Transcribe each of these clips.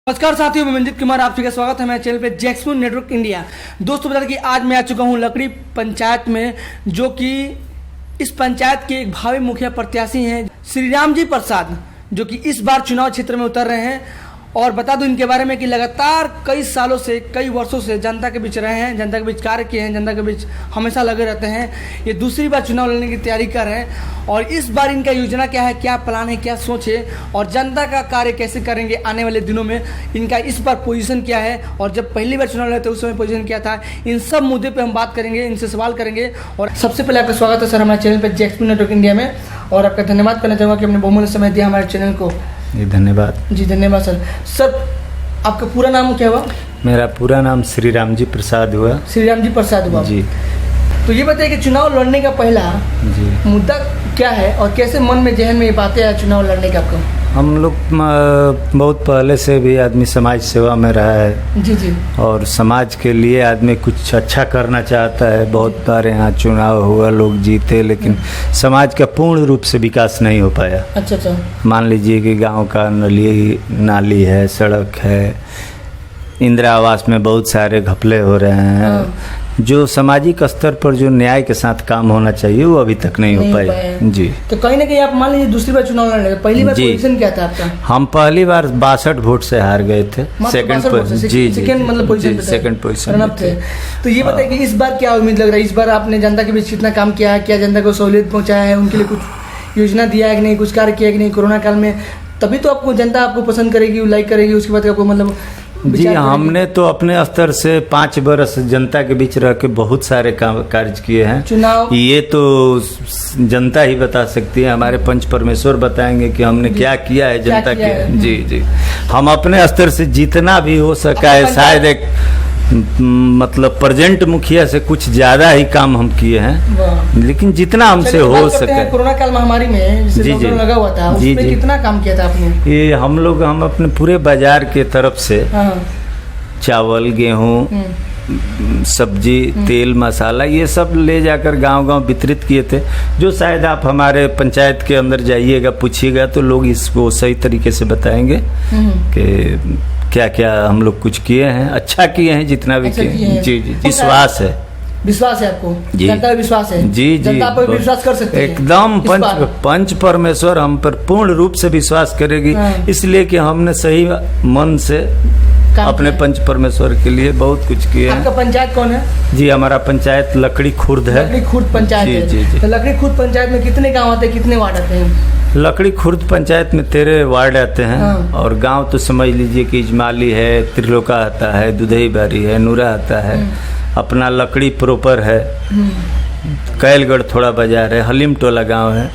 नमस्कार साथियों, मैं मंजित कुमार, आप सभी का स्वागत है मेरे चैनल पे जैक्समून नेटवर्क इंडिया। दोस्तों बता दें कि आज मैं आ चुका हूं लकड़ी पंचायत में, जो कि इस पंचायत के एक भावी मुखिया प्रत्याशी हैं श्री राम जी प्रसाद, जो कि इस बार चुनाव क्षेत्र में उतर रहे हैं। और बता दूं इनके बारे में कि लगातार कई सालों से, कई वर्षों से जनता के बीच रहे हैं, जनता के बीच कार्य किए हैं, जनता के बीच हमेशा लगे रहते हैं। ये दूसरी बार चुनाव लड़ने की तैयारी कर रहे हैं और इस बार इनका योजना क्या है, क्या प्लान है, क्या सोच है और जनता का कार्य कैसे करेंगे आने वाले दिनों में, इनका इस बार पोजीशन क्या है और जब पहली बार चुनाव लड़े थे उस समय पोजीशन क्या था, इन सब मुद्दे पर हम बात करेंगे, इनसे सवाल करेंगे। और सबसे पहले आपका स्वागत है सर हमारे चैनल पर जैक्समून नेटवर्क इंडिया में, और आपका धन्यवाद करना चाहूँगा कि आपने बहुमूल्य समय दिया हमारे चैनल को। जी धन्यवाद। जी धन्यवाद सर। सर आपका पूरा नाम क्या हुआ? मेरा पूरा नाम श्री राम जी प्रसाद हुआ। श्री राम जी प्रसाद हुआ जी। तो ये बताइए कि चुनाव लड़ने का पहला जी मुद्दा क्या है और कैसे मन में, जहन में ये बातें आया चुनाव लड़ने का आपको? हम लोग बहुत पहले से भी आदमी समाज सेवा में रहा है जी जी, और समाज के लिए आदमी कुछ अच्छा करना चाहता है। बहुत बार यहाँ चुनाव हुआ, लोग जीते, लेकिन समाज का पूर्ण रूप से विकास नहीं हो पाया। अच्छा अच्छा। मान लीजिए कि गांव का नाली है, सड़क है, इंदिरा आवास में बहुत सारे घपले हो रहे हैं। जो सामाजिक स्तर पर जो न्याय के साथ काम होना चाहिए वो अभी तक नहीं हो पाए जी। तो कहीं ना कहीं आप मान लीजिए दूसरी बार चुनाव लड़ रहे, पहली बार पोजीशन क्या था आपका? हम पहली बार 62 वोट से हार गए थे। सेकंड मतलब पोजीशन, सेकंड पोजीशन थे। तो ये बताइए कि इस बार क्या उम्मीद लग रहा है? इस बार आपने जनता के बीच कितना काम किया है, क्या जनता को सहूलियत पहुँचाया है, उनके लिए कुछ योजना दिया है कि नहीं, कुछ कार्य किया है कि नहीं कोरोना काल में? तभी तो आपको जनता आपको पसंद करेगी, लाइक करेगी, उसके बाद आपको मतलब जी। हमने तो अपने स्तर से 5 वर्ष जनता के बीच रह के बहुत सारे कार्य किए हैं। चुनाव ये तो जनता ही बता सकती है, हमारे पंच परमेश्वर बताएंगे कि हमने क्या किया है जनता के। जी जी, हम अपने स्तर से जितना भी हो सका है, शायद एक मतलब प्रेजेंट मुखिया से कुछ ज्यादा ही काम हम किए हैं, लेकिन जितना हमसे हो सके। कोरोना काल महामारी में जी जी लगा हुआ था, जी उसमें जी, कितना काम किया था आपने? ये हम अपने पूरे बाजार के तरफ से चावल, गेहूँ, सब्जी, तेल, मसाला, ये सब ले जाकर गांव-गांव वितरित किए थे। जो शायद आप हमारे पंचायत के अंदर जाइएगा, पूछिएगा तो लोग इसको सही तरीके से बताएंगे कि क्या क्या हम लोग कुछ किए हैं, अच्छा किए हैं, जितना भी किए हैं। जी जी, विश्वास है। विश्वास है आपको? जी, जनता का विश्वास है? जी जी, जनता पर विश्वास कर सकते हैं एकदम। पंच परमेश्वर हम पर पूर्ण रूप से विश्वास करेगी, इसलिए कि हमने सही मन से अपने पंच परमेश्वर के लिए बहुत कुछ किए हैं। आपका पंचायत कौन है? जी हमारा पंचायत लकड़ी खुर्द है। लकड़ी खुर्द पंचायत है। जी जी। तो लकड़ी खुर्द पंचायत में कितने गांव आते हैं, कितने वार्ड आते हैं? लकड़ी खुर्द पंचायत में 13 वार्ड आते हैं। और गांव तो समझ लीजिए कि इजमाली है, त्रिलोका आता है, दुधई बारी है, नूरा आता है, अपना लकड़ी प्रॉपर है, कैलगढ़ थोड़ा बाजार है, हलीम टोला गांव है,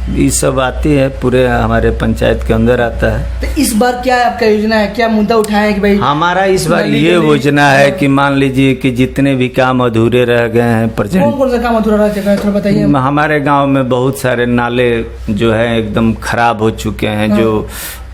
ये सब आती है, पूरे हमारे पंचायत के अंदर आता है। तो इस बार क्या आपका योजना है, क्या मुद्दा उठाया है कि भाई? हमारा इस बार ये योजना है कि मान लीजिए कि जितने भी काम अधूरे रह गए हैं प्रेजेंट। कौन सा काम अधूरा रह गया है, थोड़ा बताइए। हमारे गांव में बहुत सारे नाले जो है एकदम खराब हो चुके हैं, जो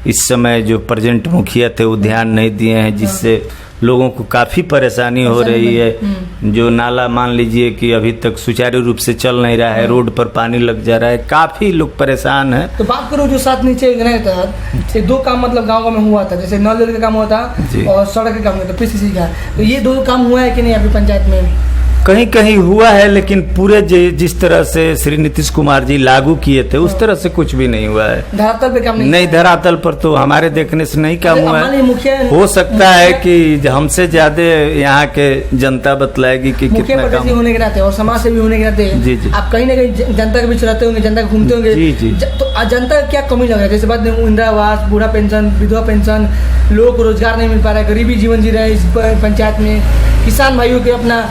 इस समय जो प्रेजेंट मुखिया थे वो ध्यान नहीं दिए हैं, जिससे लोगों को काफ़ी परेशानी हो रही है। जो नाला मान लीजिए कि अभी तक सुचारू रूप से चल नहीं रहा है, रोड पर पानी लग जा रहा है, काफ़ी लोग परेशान हैं। तो बात करो जो साथ नीचे योजना के तहत 2 काम मतलब गांव में हुआ था, जैसे नल जल का काम हुआ था और सड़क का काम हुआ था, PCC का। तो ये 2 काम हुआ है कि नहीं आपकी पंचायत में? कहीं कहीं हुआ है, लेकिन पूरे जिस तरह से श्री नीतीश कुमार जी लागू किए थे उस तरह से कुछ भी नहीं हुआ है। धरातल पे काम नहीं, धरातल पर तो हमारे देखने से नहीं काम हुआ है। हो सकता है कि हमसे ज्यादा यहाँ के जनता बतलाएगी कि कितना काम होने के नाते और समाज से भी होने के नाते जी जी, आप कहीं ना कहीं जनता के बीच रहते होंगे, जनता घूमते होंगे। जी जी, तो जनता का क्या कमी लग रहा है? जैसे बात इंदिरा आवास, बूढ़ा पेंशन, विधवा पेंशन, लोगों को रोजगार नहीं मिल पा रहा है, गरीबी जीवन जी रहे हैं इस पंचायत में, किसान भाइयों के अपना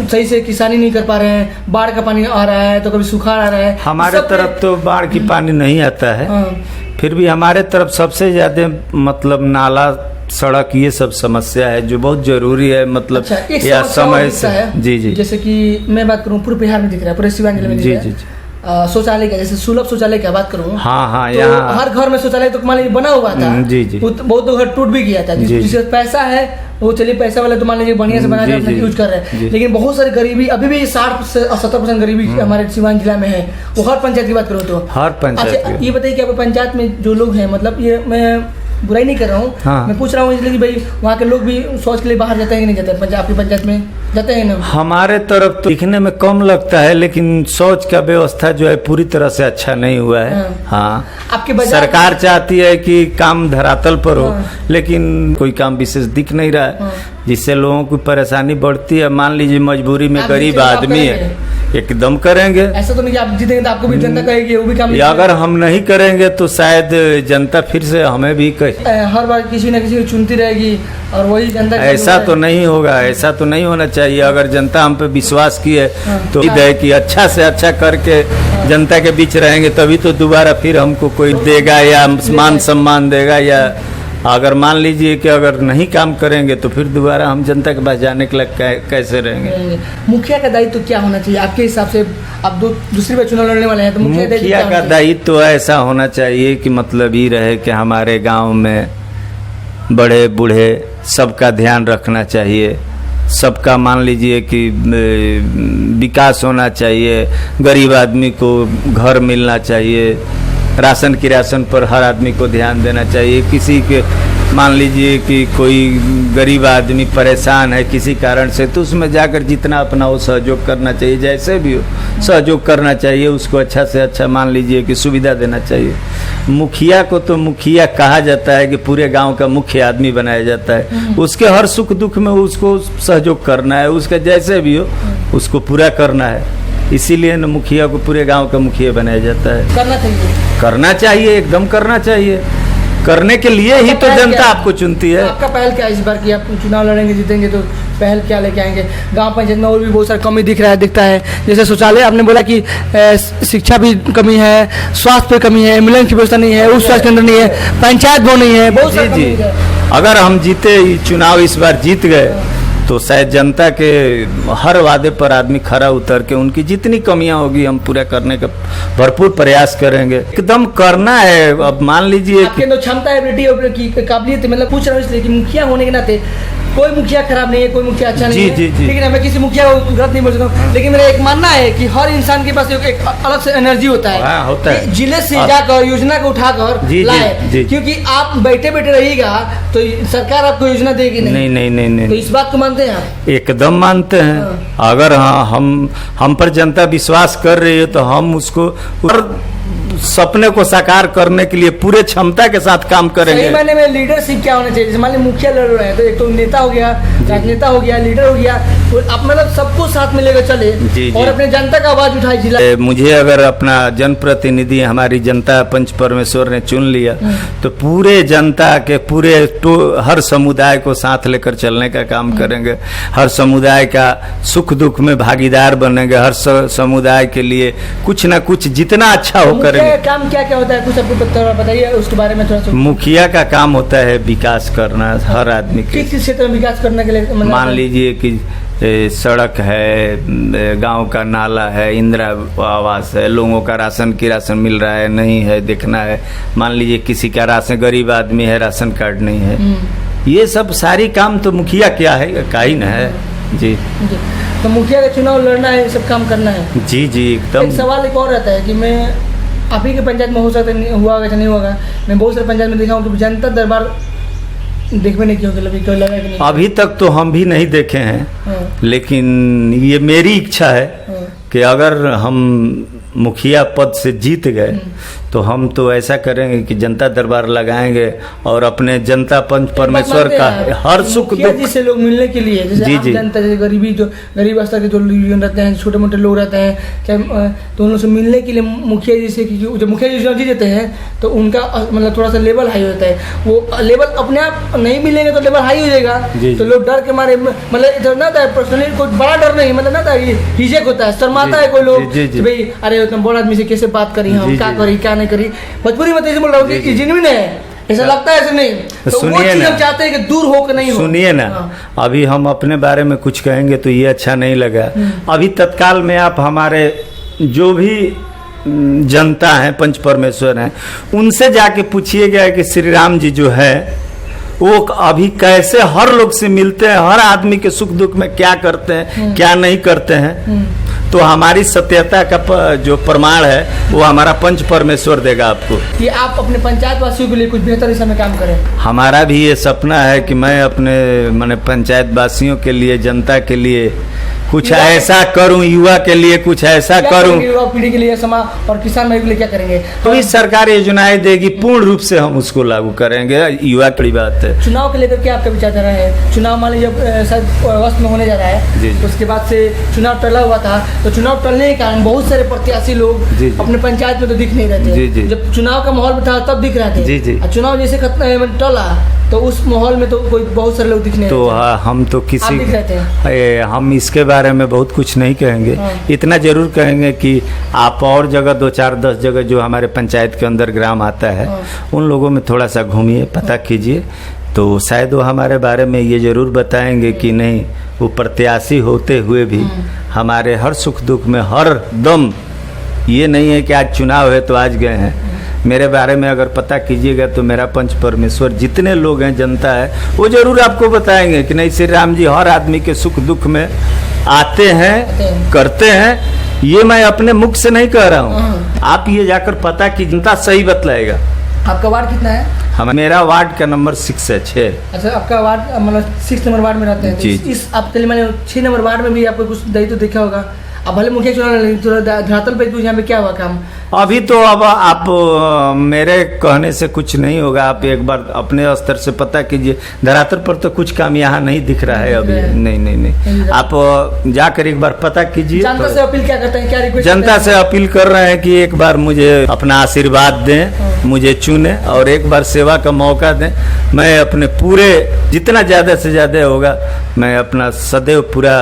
सही से किसानी नहीं कर पा रहे हैं, बाढ़ का पानी आ रहा है तो कभी सुखाड़ आ रहा है। हमारे तरफ तो बाढ़ की पानी नहीं आता है, फिर भी हमारे तरफ सबसे ज्यादा मतलब नाला, सड़क, ये सब समस्या है जो बहुत जरूरी है। मतलब अच्छा, या समय से जी जी, जैसे कि मैं बात करूँ पूरे बिहार में दिख रहा है, पूरे सीवान जिले में दिख रहा है। जी जी, शौचालय का, जैसे सुलभ शौचालय की बात करूँ, हाँ तो यहाँ हर घर में शौचालय तो मान लीजिए बना हुआ था। जी जी, बहुत तो घर टूट भी गया था। जिसके पैसा है वो चलिए पैसा वाले तो मान लीजिए बढ़िया से बना के यूज कर रहे हैं, लेकिन बहुत सारी गरीबी अभी भी 60 से 70% गरीबी हमारे सीवान जिला में है। वो हर पंचायत की बात करूँ तो हर पंचायत। अच्छा, ये बताइए कि आपकी पंचायत में जो लोग हैं, मतलब ये मैं बुराई नहीं कर रहा हूँ, हाँ। मैं पूछ रहा हूँ इसलिए कि भाई वहाँ के लोग भी शौच के लिए बाहर जाते हैं कि नहीं जाते, पंजाब की पंचायत में जाते हैं ना? हमारे तरफ तो दिखने में कम लगता है, लेकिन शौच का व्यवस्था जो है पूरी तरह से अच्छा नहीं हुआ है। हाँ, आपके बाजार सरकार चाहती है कि काम धरातल पर हो, हाँ। लेकिन कोई काम विशेष दिख नहीं रहा है, जिससे लोगों की परेशानी बढ़ती है। मान लीजिए मजबूरी में आप गरीब जीतेंगे, आप आदमी है, करेंगे? एकदम करेंगे। ऐसा तो नहीं कि आप जीतेंगे तो आपको भी जनता कहेगी वो भी काम नहीं या अगर हम नहीं करेंगे तो शायद जनता फिर से हमें भी कहे। हर बार किसी न किसी को चुनती रहेगी और वही जनता ऐसा तो नहीं होगा, ऐसा तो नहीं होना चाहिए। अगर जनता हम पे विश्वास की है तो उम्मीद है कि अच्छा से अच्छा करके जनता के बीच रहेंगे, तभी तो दोबारा फिर हमको कोई देगा या मान सम्मान देगा। या अगर मान लीजिए कि अगर नहीं काम करेंगे तो फिर दोबारा हम जनता के पास जाने के लिए कैसे रहेंगे। मुखिया का दायित्व तो क्या होना चाहिए आपके हिसाब से? आप दूसरी बार चुनाव लड़ने वाले हैं तो मुखिया का दायित्व तो ऐसा होना चाहिए कि मतलब ये रहे कि हमारे गांव में बड़े बूढ़े सबका ध्यान रखना चाहिए, सबका मान लीजिए कि विकास होना चाहिए, गरीब आदमी को घर मिलना चाहिए, राशन की राशन पर हर आदमी को ध्यान देना चाहिए। किसी के मान लीजिए कि कोई गरीब आदमी परेशान है किसी कारण से, तो उसमें जाकर जितना अपना वो सहयोग करना चाहिए, जैसे भी हो सहयोग करना चाहिए, उसको अच्छा से अच्छा मान लीजिए कि सुविधा देना चाहिए। मुखिया को तो मुखिया कहा जाता है कि पूरे गांव का मुख्य आदमी बनाया जाता है, उसके हर सुख दुख में उसको सहयोग करना है, उसका जैसे भी हो उसको पूरा करना है। इसीलिए न मुखिया को पूरे गांव का मुखिया बनाया जाता है। करना चाहिए, एकदम करना चाहिए। करने के लिए ही तो जनता आपको चुनती है। आपका पहल क्या इस बार की? आप चुनाव लड़ेंगे, जीतेंगे तो पहल क्या लेके आएंगे? गांव पंचायत में और भी बहुत सारा कमी दिखता है, जैसे शौचालय आपने बोला कि शिक्षा भी कमी है, स्वास्थ्य पे कमी है, एम्बुलेंस की व्यवस्था नहीं है, उस स्वास्थ्य केंद्र नहीं है, पंचायत भवन नहीं है, बहुत सारी कमी है। अगर हम जीते चुनाव इस बार जीत गए तो शायद जनता के हर वादे पर आदमी खरा उतर के उनकी जितनी कमियां होगी हम पूरा करने का भरपूर प्रयास करेंगे। एकदम करना है। अब मान लीजिए आपके अंदर क्षमता है, एबिलिटी की काबिलियत, मतलब पूछ रहा हूँ इसलिए कि मुखिया होने के नाते कोई मुखिया खराब नहीं है, कोई मुखिया अच्छा नहीं है, ठीक है, मैं किसी मुखिया को गलत नहीं बोल सकता हूँ, लेकिन मेरा एक मानना है कि हर इंसान के पास एक अलग से एनर्जी होता है। हाँ, होता है। जिले से जाकर योजना को उठाकर लाए, क्योंकि आप बैठे बैठे रहिएगा तो सरकार आपको योजना देगी नहीं। नहीं। तो इस बात को मानते हैं आप? एकदम मानते हैं। अगर हम पर जनता विश्वास कर रही है तो हम उसको सपने को साकार करने के लिए पूरे क्षमता के साथ काम करेंगे। सही मायने में लीडरशिप क्या होना चाहिए? जैसे मान लीजिए मुखिया लड़ रहे हैं तो एक तो नेता हो गया, राजनेता हो गया, लीडर हो गया, तो आप मतलब सबको साथ में लेकर चले और अपने जनता का आवाज उठाए जिला। मुझे अगर अपना जनप्रतिनिधि हमारी जनता पंच परमेश्वर ने चुन लिया तो पूरे जनता के पूरे हर समुदाय को साथ लेकर चलने का काम करेंगे, हर समुदाय का सुख दुख में भागीदार बनेंगे, हर समुदाय के लिए कुछ ना कुछ जितना अच्छा हो करेंगे। काम क्या क्या होता है कुछ आपको बताइए उसके बारे में थोड़ा सा। मुखिया का काम होता है विकास करना हर आदमी के। किस क्षेत्र में विकास करने के लिए? मान लीजिए कि सड़क है, गांव का नाला है, इंदिरा आवास है, लोगों का राशन की राशन मिल रहा है नहीं है देखना है। मान लीजिए किसी का राशन, गरीब आदमी है राशन कार्ड नहीं है, ये सब सारी काम तो मुखिया क्या है का ही न है। जी तो मुखिया का चुनाव लड़ना है, सब काम करना है। जी एकदम। एक सवाल एक और रहता है कि मैं आप ही के पंचायत में हो सकता है हुआ होगा या नहीं होगा, मैं बहुत सारे पंचायत में देखा हूँ कि जनता दरबार देखने नहीं क्यों लगा कि नहीं? अभी तक तो हम भी नहीं देखे हैं, लेकिन ये मेरी इच्छा है कि अगर हम मुखिया पद से जीत गए तो हम तो ऐसा करेंगे कि जनता दरबार लगाएंगे और अपने जनता पंच परमेश्वर का हर सुख दुख जिससे लोग मिलने के लिए, जैसे जनता जैसे गरीब स्तर के जो लोग रहते हैं, छोटे मोटे लोग रहते हैं, क्या तो उन लोग से मिलने के लिए मुखिया जी से, क्योंकि जब मुखिया जी जीत जाते हैं तो उनका मतलब थोड़ा सा लेवल हाई होता है। वो लेवल अपने आप नहीं मिलेंगे तो लेवल हाई हो जाएगा, तो लोग डर के मारे मतलब इधर ना था पर्सनली कोई बड़ा डर नहीं, मतलब ना था हिचक होता है, शर्माता है कोई लोग भाई अरे उतना बड़ा आदमी से कैसे बात करी, हम क्या करी क्या नहीं करी। मजबूरी मत ऐसे बोल रहा हूँ कि जेन्युइन है, ऐसा लगता है ऐसे नहीं, तो वो चीज हम चाहते हैं कि दूर हो कि नहीं हो। सुनिए ना, अभी हम अपने बारे में कुछ कहेंगे तो ये अच्छा नहीं लगा। अभी तत्काल में आप हमारे जो भी जनता है पंच परमेश्वर हैं उनसे जाके पूछिएगा कि श्री राम जी जो है वो अभी कैसे हर लोग से मिलते हैं, हर आदमी के सुख दुख में क्या करते हैं क्या नहीं करते हैं, तो हमारी सत्यता का जो प्रमाण है वो हमारा पंच परमेश्वर देगा आपको कि आप अपने पंचायत वासियों के लिए कुछ बेहतर दिशा में काम करें। हमारा भी ये सपना है कि मैं अपने माने पंचायत वासियों के लिए, जनता के लिए कुछ ऐसा करूं, युवा के लिए कुछ ऐसा करूं। युवा पीढ़ी के लिए, समाज और किसान भाई के लिए क्या करेंगे? तो इस सरकार योजनाएं देगी, पूर्ण रूप से हम उसको लागू करेंगे। युवा की बात है। चुनाव के लेकर क्या आपका विचारधारा है? चुनाव मान लीजिए शायद अगस्त में होने जा रहा है, जी। उसके बाद से चुनाव टला हुआ था, तो चुनाव टलने के कारण बहुत सारे प्रत्याशी लोग जी। अपने पंचायत में तो दिख नहीं रहे जी, थे। जी। जब चुनाव का माहौल था तब दिख रहे थे। जी, जी। चुनाव जैसे टला तो उस माहौल में तो कोई बहुत सारे लोग दिख नहीं तो रहे थे। हम तो आप दिख रहे किसी हम इसके बारे में बहुत कुछ नहीं कहेंगे। हाँ। इतना जरूर कहेंगे कि आप और जगह 2, 4, 10 जगह जो हमारे पंचायत के अंदर ग्राम आता है, हाँ। उन लोगों में थोड़ा सा घूमिए, पता कीजिए, तो शायद वो हमारे बारे में ये जरूर बताएंगे कि नहीं, वो प्रत्याशी होते हुए भी हमारे हर सुख दुख में हर दम, ये नहीं है कि आज चुनाव है तो आज गए हैं। मेरे बारे में अगर पता कीजिएगा तो मेरा पंच परमेश्वर जितने लोग हैं, जनता है, वो जरूर आपको बताएंगे कि नहीं, श्री राम जी हर आदमी के सुख दुख में आते हैं, करते हैं। ये मैं अपने मुख से नहीं कह रहा हूँ, आप ये जाकर पता की, जनता सही बतलाएगा। आपका वार्ड कितना है? मेरा वार्ड का नंबर 6 है, 6। अच्छा, आपका वार्ड मतलब 6 नंबर वार्ड में रहते हैं। जी। तो इस आप चलिए मैंने 6 नंबर वार्ड में भी आपको कुछ दही तो देखा होगा। अब भले मुखिया चुनाव धरातल पे यहाँ पे क्या हुआ काम? अभी तो अब आप मेरे कहने से कुछ नहीं होगा, आप एक बार अपने स्तर से पता कीजिए। धरातल पर तो कुछ काम यहाँ नहीं दिख रहा है अभी। नहीं, आप जाकर एक बार पता कीजिए। जनता से अपील क्या करते हैं, क्या रिक्वेस्ट? जनता से अपील कर रहे हैं कि एक बार मुझे अपना आशीर्वाद दें, मुझे चुने और एक बार सेवा का मौका दें। मैं अपने पूरे जितना ज़्यादा से ज़्यादा होगा मैं अपना सदैव पूरा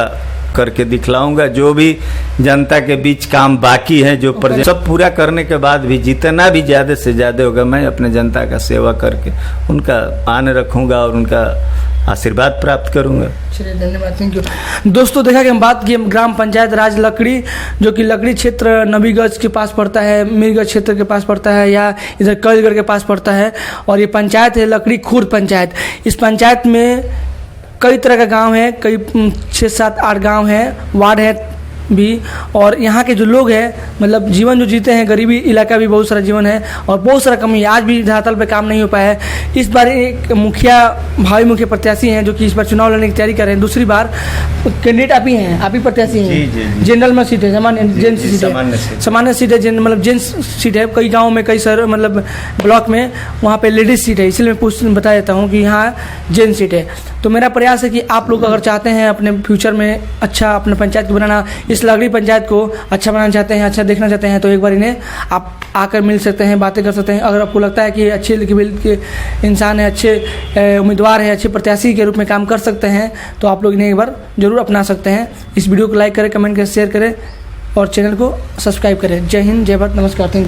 करके दिखलाऊंगा। जो भी जनता के बीच काम बाकी है, जो सब पूरा करने के बाद भी जितना भी ज़्यादा से ज़्यादा होगा, मैं अपने जनता का सेवा करके उनका मान रखूंगा और उनका आशीर्वाद प्राप्त करूंगा। चलिए, धन्यवाद, थैंक यू। दोस्तों, देखा कि हम बात की ग्राम पंचायत राज लकड़ी, जो कि लकड़ी क्षेत्र नबीगंज के पास पड़ता है, मीरगंज क्षेत्र के पास पड़ता है, या इधर कलगढ़ के पास पड़ता है। और ये पंचायत है लकड़ी खुर्द पंचायत। इस पंचायत में कई तरह का गांव है, कई 6, 7, 8 गांव हैं, वार्ड है भी। और यहाँ के जो लोग हैं, मतलब जीवन जो जीते हैं, गरीबी इलाका भी बहुत सारा जीवन है और बहुत सारा कमी है। आज भी धरातल पे काम नहीं हो पाया है। इस बार एक मुखिया, भावी मुखिया प्रत्याशी हैं जो कि इस बार चुनाव लड़ने की तैयारी कर रहे हैं। दूसरी बार कैंडिडेट आप ही हैं, आप ही प्रत्याशी हैं। जनरल में सीट है, सामान्य जेंट्स सीट है, सामान्य सीट है, मतलब जेंट्स सीट है। कई गाँव में, कई शहर मतलब ब्लॉक में वहाँ पे लेडीज सीट है, इसलिए मैं बता देता हूँ कि यहाँ जेंट्स सीट है। तो मेरा प्रयास है कि आप लोग अगर चाहते हैं अपने फ्यूचर में अच्छा अपने पंचायत को बनाना, इस लकड़ी पंचायत को अच्छा बनाना चाहते हैं, अच्छा देखना चाहते हैं, तो एक बार इन्हें आप आकर मिल सकते हैं, बातें कर सकते हैं। अगर आपको लगता है कि अच्छे लिखे के इंसान है, अच्छे उम्मीदवार है, अच्छे प्रत्याशी के रूप में काम कर सकते हैं, तो आप लोग इन्हें एक बार जरूर अपना सकते हैं। इस वीडियो को लाइक करें, कमेंट करें, शेयर करें और चैनल को सब्सक्राइब करें। जय हिंद, जय भारत, नमस्कार।